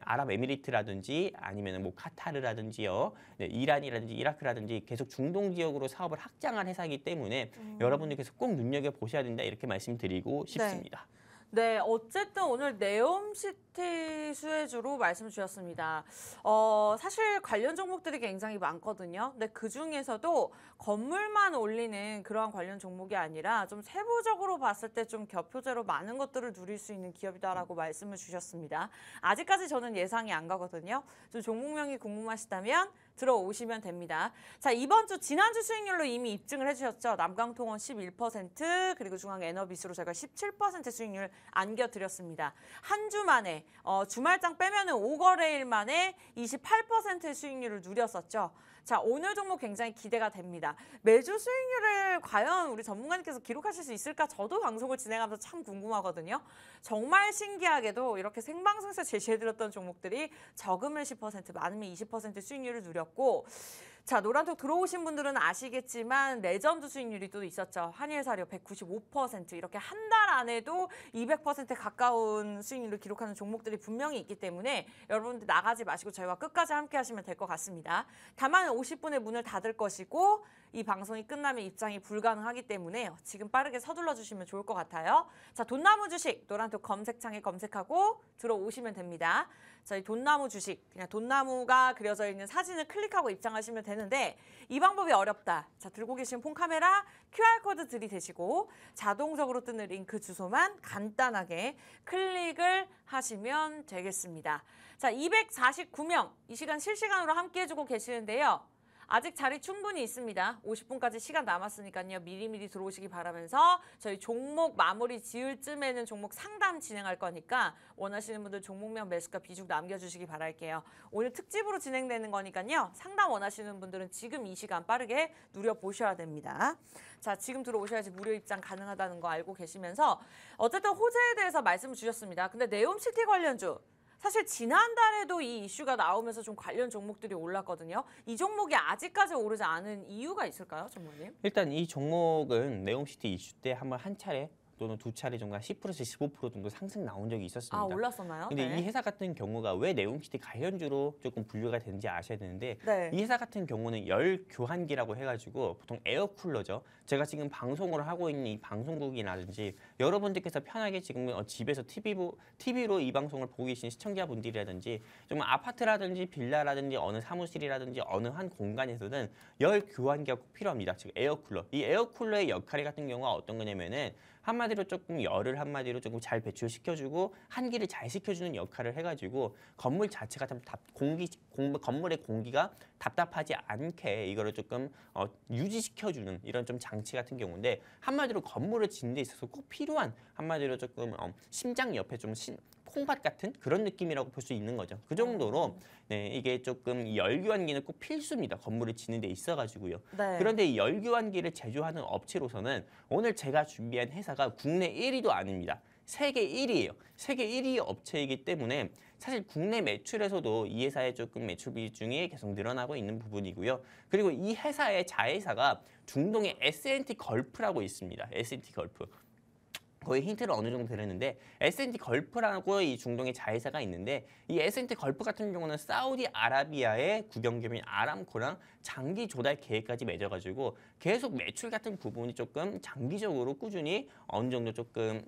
아랍에미리트라든지 아니면 뭐 카타르라든지요, 네, 이란이라든지 이라크라든지 계속 중동 지역으로 사업을 확장한 회사이기 때문에 여러분들께서 꼭 눈여겨 보셔야 된다 이렇게 말씀드리고 싶습니다. 네, 어쨌든 오늘 네옴시티 수혜주로 말씀 주셨습니다. 사실 관련 종목들이 굉장히 많거든요. 근데 그 중에서도 건물만 올리는 그러한 관련 종목이 아니라 좀 세부적으로 봤을 때 좀 겹표제로 많은 것들을 누릴 수 있는 기업이다라고 말씀을 주셨습니다. 아직까지 저는 예상이 안 가거든요. 좀 종목명이 궁금하시다면 들어오시면 됩니다. 자, 이번 주 지난주 수익률로 이미 입증을 해주셨죠. 남강통원 11%, 그리고 중앙에너비스로 저희가 17% 수익률 안겨드렸습니다. 한 주 만에 주말장 빼면은 5거래일 만에 28%의 수익률을 누렸었죠. 자, 오늘 종목 굉장히 기대가 됩니다. 매주 수익률을 과연 우리 전문가님께서 기록하실 수 있을까? 저도 방송을 진행하면서 참 궁금하거든요. 정말 신기하게도 이렇게 생방송에서 제시해드렸던 종목들이 적으면 10%, 많으면 20% 수익률을 누렸고 자, 노란톡 들어오신 분들은 아시겠지만 레전드 수익률이 또 있었죠. 한일사료 195% 이렇게 한 달 안에도 200% 가까운 수익률을 기록하는 종목들이 분명히 있기 때문에 여러분들 나가지 마시고 저희와 끝까지 함께 하시면 될 것 같습니다. 다만 50분에 문을 닫을 것이고 이 방송이 끝나면 입장이 불가능하기 때문에 지금 빠르게 서둘러 주시면 좋을 것 같아요. 자, 돈나무 주식 노란톡 검색창에 검색하고 들어오시면 됩니다. 저희 돈나무 주식 그냥 돈나무가 그려져 있는 사진을 클릭하고 입장하시면 되는데 이 방법이 어렵다. 자, 들고 계신 폰카메라 QR코드 들이대시고 자동적으로 뜨는 링크 주소만 간단하게 클릭을 하시면 되겠습니다. 자, 249명 이 시간 실시간으로 함께 해주고 계시는데요. 아직 자리 충분히 있습니다. 50분까지 시간 남았으니까요. 미리미리 들어오시기 바라면서 저희 종목 마무리 지을 쯤에는 종목 상담 진행할 거니까 원하시는 분들 종목명 매수가 비중 남겨주시기 바랄게요. 오늘 특집으로 진행되는 거니까요. 상담 원하시는 분들은 지금 이 시간 빠르게 누려보셔야 됩니다. 자, 지금 들어오셔야지 무료 입장 가능하다는 거 알고 계시면서 어쨌든 호재에 대해서 말씀을 주셨습니다. 근데 네옴시티 관련주 사실 지난달에도 이 이슈가 나오면서 좀 관련 종목들이 올랐거든요. 이 종목이 아직까지 오르지 않은 이유가 있을까요, 전무님? 일단 이 종목은 네옴시티 이슈 때 한번 한 차례 또는 두 차례 정도 10%에서 15% 정도 상승 나온 적이 있었습니다. 아, 올랐었나요? 근데 네. 이 회사 같은 경우가 왜 네옴시티 관련주로 조금 분류가 되는지 아셔야 되는데 네. 이 회사 같은 경우는 열 교환기라고 해가지고 보통 에어쿨러죠. 제가 지금 방송을 하고 있는 이 방송국이라든지 여러분들께서 편하게 지금 집에서 TV로 이 방송을 보고 계신 시청자분들이라든지 좀 아파트라든지 빌라라든지 어느 사무실이라든지 어느 한 공간에서는 열 교환기가 꼭 필요합니다. 즉 에어쿨러. 이 에어쿨러의 역할이 같은 경우가 어떤 거냐면은 한마디로 조금 열을 한마디로 조금 잘 배출시켜주고 한기를 잘 식혀주는 역할을 해가지고 건물 자체가 참 건물의 공기가 답답하지 않게 이거를 조금 유지시켜주는 이런 좀 장치 같은 경우인데 한마디로 건물을 짓는 데 있어서 꼭 필요한 한마디로 조금 심장 옆에 좀 콩밭 같은 그런 느낌이라고 볼 수 있는 거죠. 그 정도로 네, 이게 조금 이 열교환기는 꼭 필수입니다. 건물을 짓는 데 있어가지고요. 네. 그런데 이 열교환기를 제조하는 업체로서는 오늘 제가 준비한 회사가 국내 1위도 아닙니다. 세계 1위예요. 세계 1위 업체이기 때문에 사실 국내 매출에서도 이 회사의 조금 매출 비중이 계속 늘어나고 있는 부분이고요. 그리고 이 회사의 자회사가 중동의 S&T 걸프라고 있습니다. S&T 걸프. 거의 힌트를 어느 정도 드렸는데 S&T 걸프라고 이 중동의 자회사가 있는데 이 S&T 걸프 같은 경우는 사우디아라비아의 국영기업인 아람코랑 장기 조달 계획까지 맺어가지고 계속 매출 같은 부분이 조금 장기적으로 꾸준히 어느 정도 조금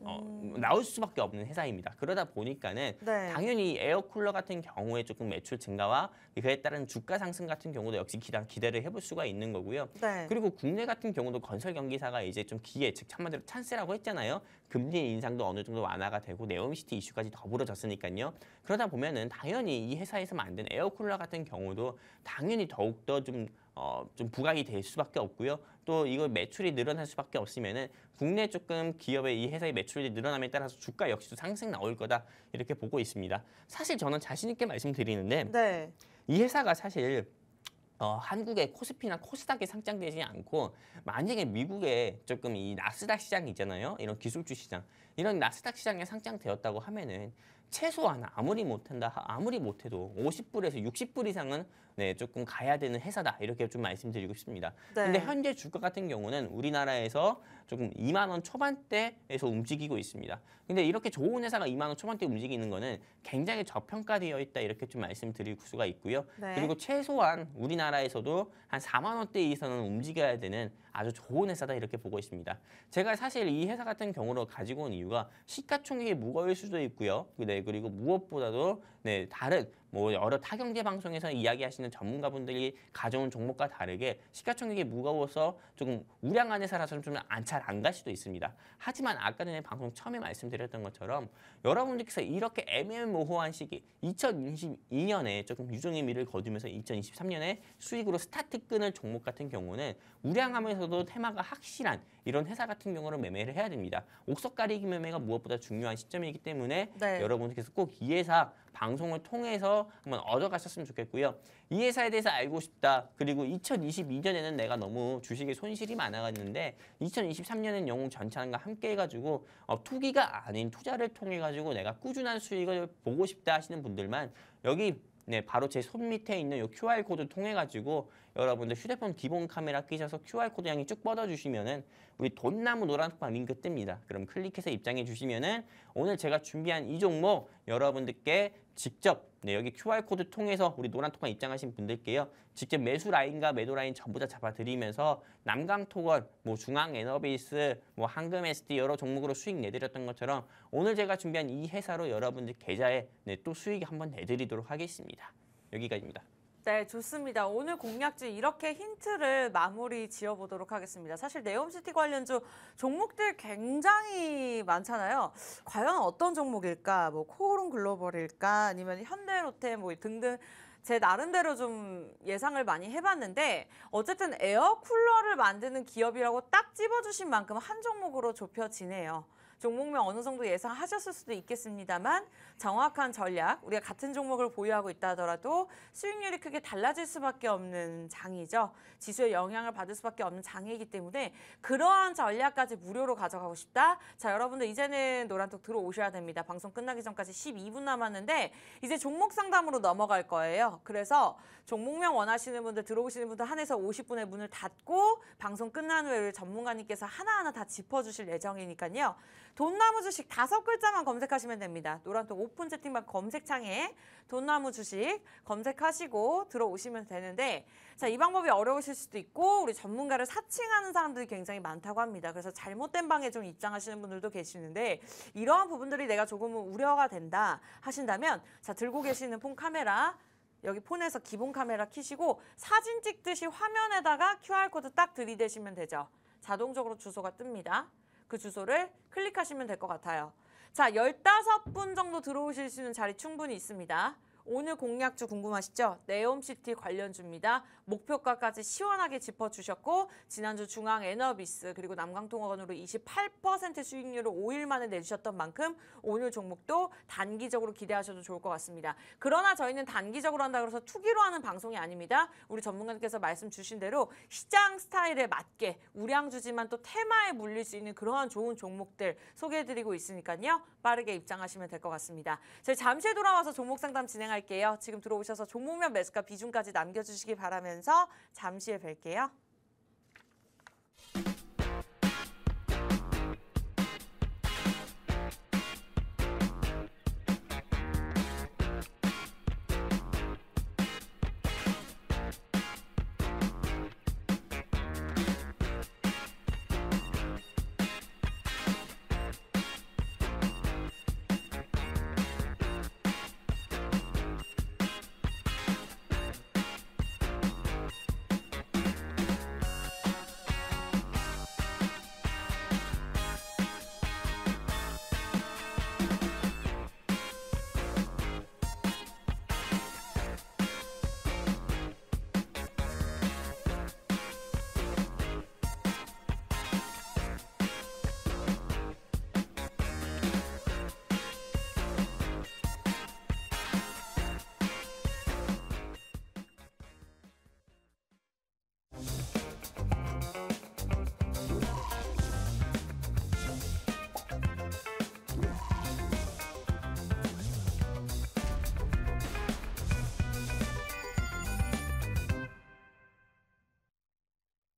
나올 수밖에 없는 회사입니다. 그러다 보니까는 네. 당연히 에어쿨러 같은 경우에 조금 매출 증가와 그에 따른 주가 상승 같은 경우도 역시 기대를 해볼 수가 있는 거고요. 네. 그리고 국내 같은 경우도 건설 경기사가 이제 좀 기회, 즉 한마디로 찬스라고 했잖아요. 금리 인상도 어느 정도 완화가 되고 네옴시티 이슈까지 더불어졌으니까요. 그러다 보면은 당연히 이 회사에서 만든 에어쿨러 같은 경우도 당연히 더욱더 좀 부각이 될 수밖에 없고요. 또 이거 매출이 늘어날 수밖에 없으면은 국내 조금 기업의 이 회사의 매출이 늘어남에 따라서 주가 역시도 상승 나올 거다 이렇게 보고 있습니다. 사실 저는 자신 있게 말씀드리는데 네. 이 회사가 사실 한국의 코스피나 코스닥에 상장되지 않고 만약에 미국에 조금 이 나스닥 시장 있잖아요. 이런 기술주 시장. 이런 나스닥 시장에 상장되었다고 하면은 최소한 아무리 못해도 50불에서 60불 이상은 네, 조금 가야 되는 회사다. 이렇게 좀 말씀드리고 싶습니다. 네. 근데 현재 주가 같은 경우는 우리나라에서 조금 2만 원 초반대에서 움직이고 있습니다. 근데 이렇게 좋은 회사가 2만 원 초반대 움직이는 거는 굉장히 저평가되어 있다. 이렇게 좀 말씀드릴 수가 있고요. 네. 그리고 최소한 우리나라에서도 한 4만 원대 이상은 움직여야 되는 아주 좋은 회사다 이렇게 보고 있습니다. 제가 사실 이 회사 같은 경우로 가지고 온 이유가 시가총액이 무거울 수도 있고요. 네, 그리고 무엇보다도 네, 다른 뭐 여러 타경제 방송에서 이야기하시는 전문가분들이 가져온 종목과 다르게 시가총액이 무거워서 조금 우량한 회사라서는 좀 잘 안 갈 수도 있습니다. 하지만 아까 전에 방송 처음에 말씀드렸던 것처럼 여러분들께서 이렇게 애매모호한 시기 2022년에 조금 유종의 미를 거두면서 2023년에 수익으로 스타트 끊을 종목 같은 경우는 우량하면서도 테마가 확실한 이런 회사 같은 경우는 매매를 해야 됩니다. 옥석 가리기 매매가 무엇보다 중요한 시점이기 때문에 네. 여러분들께서 꼭 이 회사 방송을 통해서 한번 얻어가셨으면 좋겠고요. 이 회사에 대해서 알고 싶다. 그리고 2022년에는 내가 너무 주식에 손실이 많아갔는데 2023년엔 영웅 전차과 함께 해가지고 투기가 아닌 투자를 통해 가지고 내가 꾸준한 수익을 보고 싶다 하시는 분들만 여기 네, 바로 제 손 밑에 있는 이 QR코드 통해 가지고 여러분들 휴대폰 기본 카메라 끼셔서 QR코드 향이 쭉 뻗어주시면은 우리 돈나무 노란톡방 링크 뜹니다. 그럼 클릭해서 입장해 주시면은 오늘 제가 준비한 이 종목 여러분들께 직접 네, 여기 QR코드 통해서 우리 노란톡방 입장하신 분들께요. 직접 매수 라인과 매도 라인 전부 다 잡아드리면서 남강토건, 뭐 중앙에너베이스, 뭐 한금SD 여러 종목으로 수익 내드렸던 것처럼 오늘 제가 준비한 이 회사로 여러분들 계좌에 네, 또 수익 한번 내드리도록 하겠습니다. 여기까지입니다. 네, 좋습니다. 오늘 공략지 이렇게 힌트를 마무리 지어보도록 하겠습니다. 사실 네옴시티 관련주 종목들 굉장히 많잖아요. 과연 어떤 종목일까? 뭐 코오롱 글로벌일까? 아니면 현대로테 뭐 등등 제 나름대로 좀 예상을 많이 해봤는데 어쨌든 에어쿨러를 만드는 기업이라고 딱 집어주신 만큼 한 종목으로 좁혀지네요. 종목명 어느 정도 예상하셨을 수도 있겠습니다만 정확한 전략, 우리가 같은 종목을 보유하고 있다 하더라도 수익률이 크게 달라질 수밖에 없는 장이죠. 지수에 영향을 받을 수밖에 없는 장이기 때문에 그러한 전략까지 무료로 가져가고 싶다. 자, 여러분들 이제는 노란톡 들어오셔야 됩니다. 방송 끝나기 전까지 12분 남았는데 이제 종목 상담으로 넘어갈 거예요. 그래서 종목명 원하시는 분들, 들어오시는 분들 한해서 50분에 문을 닫고 방송 끝난 후에 우리 전문가님께서 하나하나 다 짚어주실 예정이니까요. 돈나무 주식 5글자만 검색하시면 됩니다. 노란톡 오픈 채팅방 검색창에 돈나무 주식 검색하시고 들어오시면 되는데 자, 이 방법이 어려우실 수도 있고 우리 전문가를 사칭하는 사람들이 굉장히 많다고 합니다. 그래서 잘못된 방에 좀 입장하시는 분들도 계시는데 이러한 부분들이 내가 조금은 우려가 된다 하신다면 자, 들고 계시는 폰 카메라 여기 폰에서 기본 카메라 켜시고 사진 찍듯이 화면에다가 QR코드 딱 들이대시면 되죠. 자동적으로 주소가 뜹니다. 그 주소를 클릭하시면 될 것 같아요. 자, 15분 정도 들어오실 수 있는 자리 충분히 있습니다. 오늘 공략주 궁금하시죠? 네옴시티 관련주입니다. 목표가까지 시원하게 짚어주셨고 지난주 중앙에너비스 그리고 남강통화건으로 28% 수익률을 5일 만에 내주셨던 만큼 오늘 종목도 단기적으로 기대하셔도 좋을 것 같습니다. 그러나 저희는 단기적으로 한다 그래서 투기로 하는 방송이 아닙니다. 우리 전문가님께서 말씀 주신 대로 시장 스타일에 맞게 우량주지만 또 테마에 물릴 수 있는 그러한 좋은 종목들 소개해드리고 있으니까요. 빠르게 입장하시면 될 것 같습니다. 저희 잠시 후에 돌아와서 종목 상담 진행할게요. 지금 들어오셔서 종목명 매수가 비중까지 남겨주시기 바라면서 잠시 후에 뵐게요.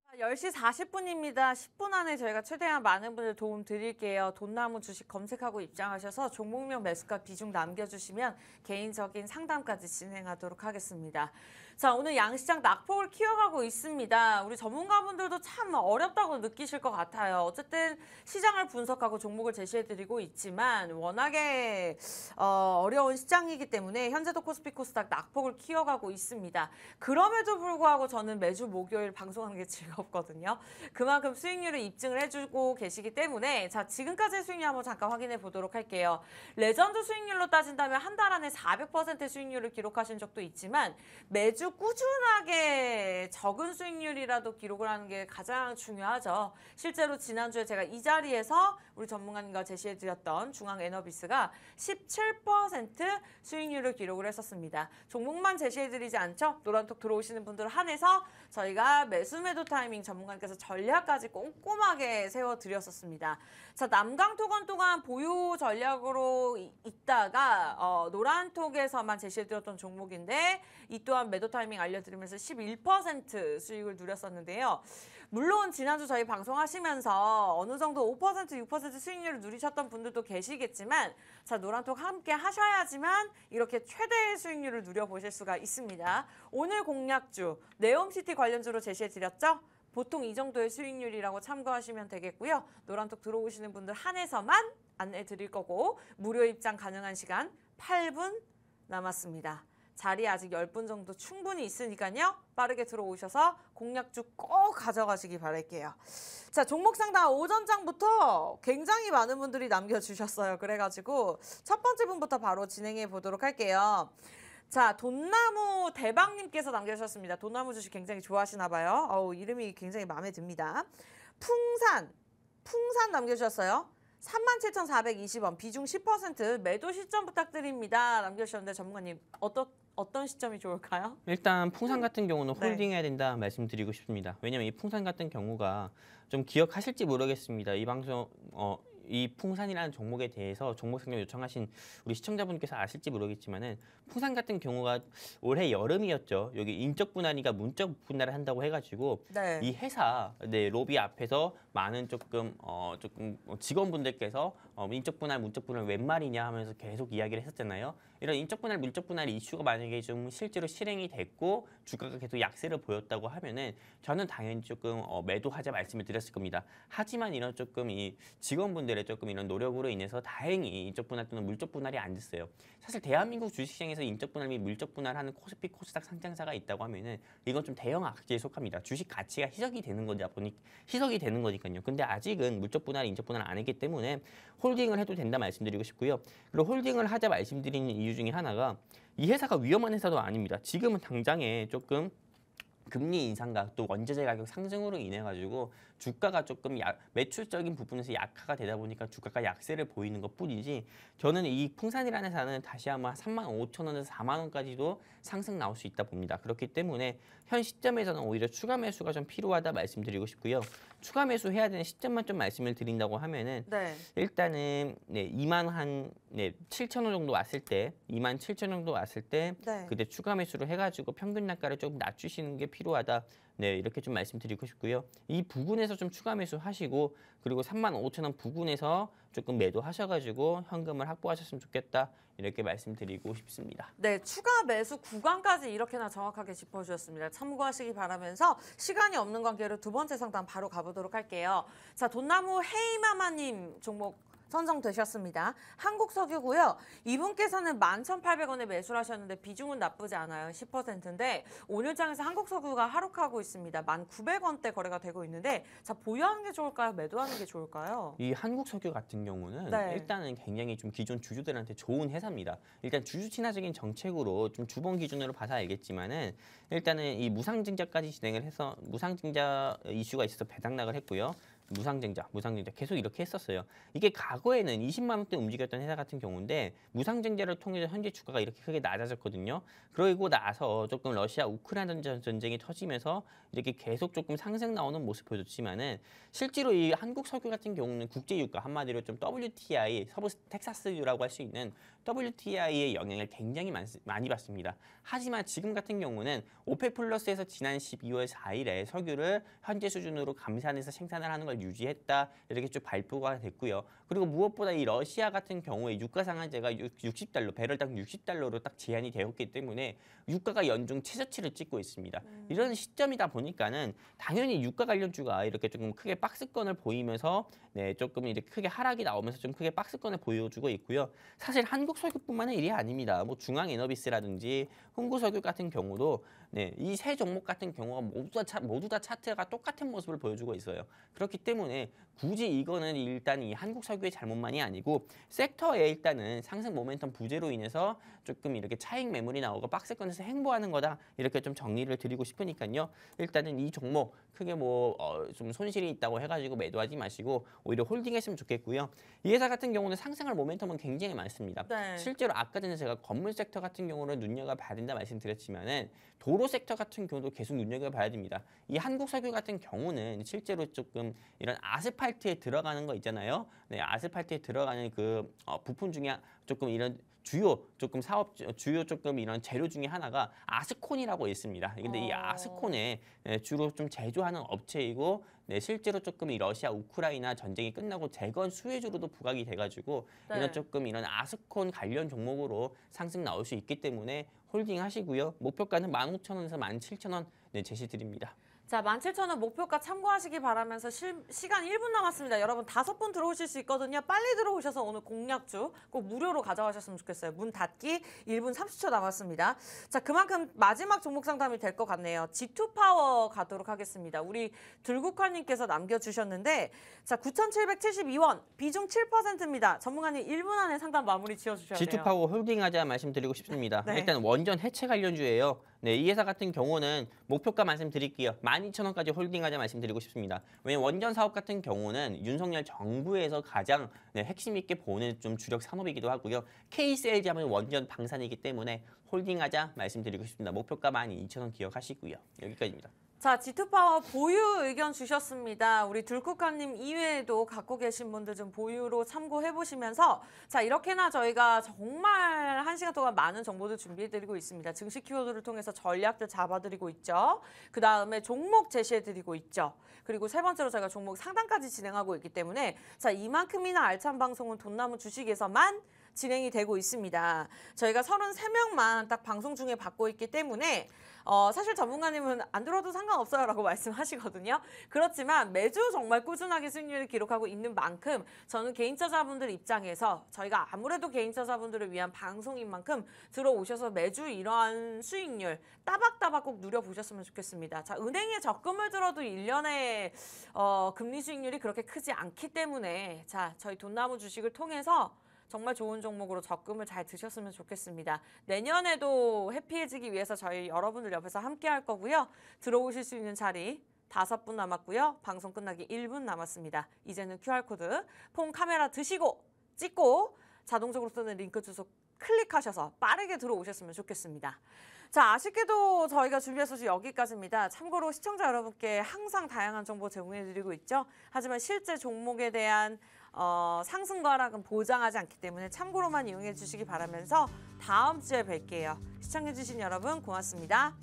자, 10시 40분입니다. 10분 안에 저희가 최대한 많은 분들 도움 드릴게요. 돈나무 주식 검색하고 입장하셔서 종목명 매수가 비중 남겨주시면 개인적인 상담까지 진행하도록 하겠습니다. 자, 오늘 양시장 낙폭을 키워가고 있습니다. 우리 전문가분들도 참 어렵다고 느끼실 것 같아요. 어쨌든 시장을 분석하고 종목을 제시해드리고 있지만 워낙에 어려운 시장이기 때문에 현재도 코스피 코스닥 낙폭을 키워가고 있습니다. 그럼에도 불구하고 저는 매주 목요일 방송하는 게 즐겁거든요. 그만큼 수익률을 입증을 해주고 계시기 때문에 자, 지금까지의 수익률 한번 잠깐 확인해 보도록 할게요. 레전드 수익률로 따진다면 한 달 안에 400% 수익률을 기록하신 적도 있지만 매주 꾸준하게 적은 수익률이라도 기록을 하는 게 가장 중요하죠. 실제로 지난주에 제가 이 자리에서 우리 전문가님과 제시해드렸던 중앙에너비스가 17% 수익률을 기록을 했었습니다. 종목만 제시해드리지 않죠? 노란톡 들어오시는 분들 한해서 저희가 매수 매도 타이밍 전문가님께서 전략까지 꼼꼼하게 세워드렸었습니다. 자, 남강톡은 또한 보유 전략으로 있다가 노란톡에서만 제시해드렸던 종목인데 이 또한 매도 타이밍 알려드리면서 11% 수익을 누렸었는데요. 물론 지난주 저희 방송하시면서 어느 정도 5%, 6% 수익률을 누리셨던 분들도 계시겠지만 자, 노란톡 함께 하셔야지만 이렇게 최대의 수익률을 누려보실 수가 있습니다. 오늘 공략주 네옴시티 관련주로 제시해드렸죠? 보통 이 정도의 수익률이라고 참고하시면 되겠고요. 노란톡 들어오시는 분들 한해서만 안내 드릴 거고 무료 입장 가능한 시간 8분 남았습니다. 자리 아직 10분 정도 충분히 있으니까요. 빠르게 들어오셔서 공략주 꼭 가져가시기 바랄게요. 자, 종목 상담 오전장부터 굉장히 많은 분들이 남겨주셨어요. 그래가지고 첫 번째 분부터 바로 진행해 보도록 할게요. 자, 돈나무 대박님께서 남겨주셨습니다. 돈나무 주식 굉장히 좋아하시나 봐요. 이름이 굉장히 마음에 듭니다. 풍산 남겨주셨어요. 37,420원, 비중 10%, 매도 시점 부탁드립니다. 남겨주셨는데 전문가님 어떤 시점이 좋을까요? 일단 풍산 같은 경우는 네. 홀딩해야 된다 말씀드리고 싶습니다. 왜냐면 이 풍산 같은 경우가 좀 기억하실지 모르겠습니다. 이 방송 이 풍산이라는 종목에 대해서 종목 상담 요청하신 우리 시청자분께서 아실지 모르겠지만은 풍산 같은 경우가 올해 여름이었죠. 여기 인적 분할이가 문적 분할을 한다고 해가지고 네. 이 회사 로비 앞에서 많은 조금 직원분들께서 인적 분할, 문적 분할 웬 말이냐 하면서 계속 이야기를 했었잖아요. 이런 인적 분할, 문적 분할 이슈가 만약에 좀 실제로 실행이 됐고 주가가 계속 약세를 보였다고 하면은 저는 당연히 조금 매도하자 말씀을 드렸을 겁니다. 하지만 이런 조금 이 직원분들의 조금 이런 노력으로 인해서 다행히 인적 분할 또는 물적 분할이 안 됐어요. 사실 대한민국 주식시장에서 인적 분할 및 물적 분할하는 코스피 코스닥 상장사가 있다고 하면은 이건 좀 대형 악재에 속합니다. 주식 가치가 희석이 되는 거니까요. 근데 아직은 물적 분할, 인적 분할 안 했기 때문에 홀딩을 해도 된다 말씀드리고 싶고요. 그리고 홀딩을 하자 말씀드리는 이유 중에 하나가 이 회사가 위험한 회사도 아닙니다. 지금은 당장에 조금 금리 인상과 또 원자재 가격 상승으로 인해 가지고 주가가 조금 매출적인 부분에서 약화가 되다 보니까 주가가 약세를 보이는 것뿐이지 저는 이 풍산이라는 회사는 다시 한번 35,000원에서 4만 원까지도 상승 나올 수 있다 봅니다. 그렇기 때문에 현 시점에서는 오히려 추가 매수가 좀 필요하다 말씀드리고 싶고요. 추가 매수해야 되는 시점만 좀 말씀을 드린다고 하면은 네. 일단은 2만 한 7천 원 정도 왔을 때 2만 7천 정도 왔을 때 네. 그때 추가 매수를 해가지고 평균 단가를 조금 낮추시는 게 필요하다. 네, 이렇게 좀 말씀드리고 싶고요. 이 부근에서 좀 추가 매수하시고 그리고 35,000원 부근에서 조금 매도하셔가지고 현금을 확보하셨으면 좋겠다. 이렇게 말씀드리고 싶습니다. 네, 추가 매수 구간까지 이렇게나 정확하게 짚어주셨습니다. 참고하시기 바라면서 시간이 없는 관계로 두 번째 상담 바로 가보도록 할게요. 자, 돈나무 헤이마마님 종목 선정되셨습니다. 한국석유고요. 이분께서는 11,800원에 매수를 하셨는데 비중은 나쁘지 않아요. 10%인데 오늘장에서 한국석유가 하락하고 있습니다. 1,900원대 거래가 되고 있는데 자, 보유하는 게 좋을까요? 매도하는 게 좋을까요? 이 한국석유 같은 경우는 네. 일단은 굉장히 좀 기존 주주들한테 좋은 회사입니다. 일단 주주 친화적인 정책으로 좀 주봉 기준으로 봐서 알겠지만은 일단은 이 무상증자까지 진행을 해서 무상증자 이슈가 있어서 배당락을 했고요. 무상증자 계속 이렇게 했었어요. 이게 과거에는 20만 원대 움직였던 회사 같은 경우인데 무상증자를 통해서 현재 주가가 이렇게 크게 낮아졌거든요. 그러고 나서 조금 러시아 우크라이나 전쟁이 터지면서 이렇게 계속 조금 상승 나오는 모습 보여줬지만은 실제로 이 한국석유 같은 경우는 국제유가 한마디로 좀 WTI 서부 텍사스유라고 할 수 있는 WTI의 영향을 굉장히 많이 받습니다. 하지만 지금 같은 경우는 오펙 플러스에서 지난 12월 4일에 석유를 현재 수준으로 감산해서 생산을 하는 걸 유지했다. 이렇게 좀 발표가 됐고요. 그리고 무엇보다 이 러시아 같은 경우에 유가 상한제가 60달러, 배럴당 60달러로 딱 제한이 되었기 때문에 유가가 연중 최저치를 찍고 있습니다. 이런 시점이다 보니까는 당연히 유가 관련주가 이렇게 조금 크게 박스권을 보이면서 조금 이렇게 크게 하락이 나오면서 좀 크게 박스권을 보여주고 있고요. 사실 한국석유뿐만의 일이 아닙니다. 뭐 중앙에너비스라든지 흥구석유 같은 경우도 이 세 종목 같은 경우가 모두 다 차트가 똑같은 모습을 보여주고 있어요. 그렇기 때문에 굳이 이거는 일단 이 한국석유의 잘못만이 아니고 섹터에 일단은 상승 모멘텀 부재로 인해서 조금 이렇게 차익 매물이 나오고 박스권에서 행보하는 거다. 이렇게 좀 정리를 드리고 싶으니까요. 일단은 이 종목 크게 좀 손실이 있다고 해가지고 매도하지 마시고 오히려 홀딩했으면 좋겠고요. 이 회사 같은 경우는 상승할 모멘텀은 굉장히 많습니다. 네. 실제로 아까 전에 제가 건물 섹터 같은 경우는 눈여겨봐야 된다 말씀드렸지만은 도로 섹터 같은 경우도 계속 눈여겨봐야 됩니다. 이 한국석유 같은 경우는 실제로 조금 이런 아스팔트에 들어가는 거 있잖아요. 아스팔트에 들어가는 그 부품 중에 조금 이런 주요 조금 이런 재료 중에 하나가 아스콘이라고 있습니다. 근데 이 아스콘에 주로 좀 제조하는 업체이고 실제로 조금 이 러시아 우크라이나 전쟁이 끝나고 재건 수혜주로도 부각이 돼가지고 이런 아스콘 관련 종목으로 상승 나올 수 있기 때문에 홀딩 하시고요. 목표가는 15,000원에서 17,000원 제시 드립니다. 자, 17,000원 목표가 참고하시기 바라면서 시간 1분 남았습니다. 여러분 5분 들어오실 수 있거든요. 빨리 들어오셔서 오늘 공략주 꼭 무료로 가져가셨으면 좋겠어요. 문 닫기 1분 30초 남았습니다. 자, 그만큼 마지막 종목 상담이 될 것 같네요. G2파워 가도록 하겠습니다. 우리 들국화님께서 남겨주셨는데 자, 9,772원 비중 7%입니다. 전문가님 1분 안에 상담 마무리 지어주셔야 돼요. G2파워 홀딩하자 말씀드리고 싶습니다. 네. 일단 원전 해체 관련주예요. 이 회사 같은 경우는 목표가 말씀드릴게요. 12,000원까지 홀딩하자 말씀드리고 싶습니다. 왜냐면 원전 사업 같은 경우는 윤석열 정부에서 가장 핵심 있게 보는 좀 주력 산업이기도 하고요. K셀즈 하면 원전 방산이기 때문에 홀딩하자 말씀드리고 싶습니다. 목표가 12,000원 기억하시고요. 여기까지입니다. 자, G2파워 보유 의견 주셨습니다. 우리 들국화님 이외에도 갖고 계신 분들 좀 보유로 참고해보시면서 자, 이렇게나 저희가 정말 1시간 동안 많은 정보들 준비해드리고 있습니다. 증시 키워드를 통해서 전략들 잡아드리고 있죠. 그 다음에 종목 제시해드리고 있죠. 그리고 세 번째로 저희가 종목 상담까지 진행하고 있기 때문에 자, 이만큼이나 알찬 방송은 돈나무 주식에서만 진행이 되고 있습니다. 저희가 33명만 딱 방송 중에 받고 있기 때문에 사실 전문가님은 안 들어도 상관없어요 라고 말씀하시거든요. 그렇지만 매주 정말 꾸준하게 수익률을 기록하고 있는 만큼 저는 개인투자자분들 입장에서 저희가 아무래도 개인투자자분들을 위한 방송인 만큼 들어오셔서 매주 이러한 수익률 따박따박 꼭 누려보셨으면 좋겠습니다. 자, 은행에 적금을 들어도 1년에 금리 수익률이 그렇게 크지 않기 때문에 자, 저희 돈나무 주식을 통해서 정말 좋은 종목으로 적금을 잘 드셨으면 좋겠습니다. 내년에도 해피해지기 위해서 저희 여러분들 옆에서 함께 할 거고요. 들어오실 수 있는 자리 5분 남았고요. 방송 끝나기 1분 남았습니다. 이제는 QR코드 폰 카메라 드시고 찍고 자동적으로 뜨는 링크 주소 클릭하셔서 빠르게 들어오셨으면 좋겠습니다. 자, 아쉽게도 저희가 준비한 소식 여기까지입니다. 참고로 시청자 여러분께 항상 다양한 정보 제공해드리고 있죠. 하지만 실제 종목에 대한 상승과 하락은 보장하지 않기 때문에 참고로만 이용해 주시기 바라면서 다음 주에 뵐게요. 시청해주신 여러분 고맙습니다.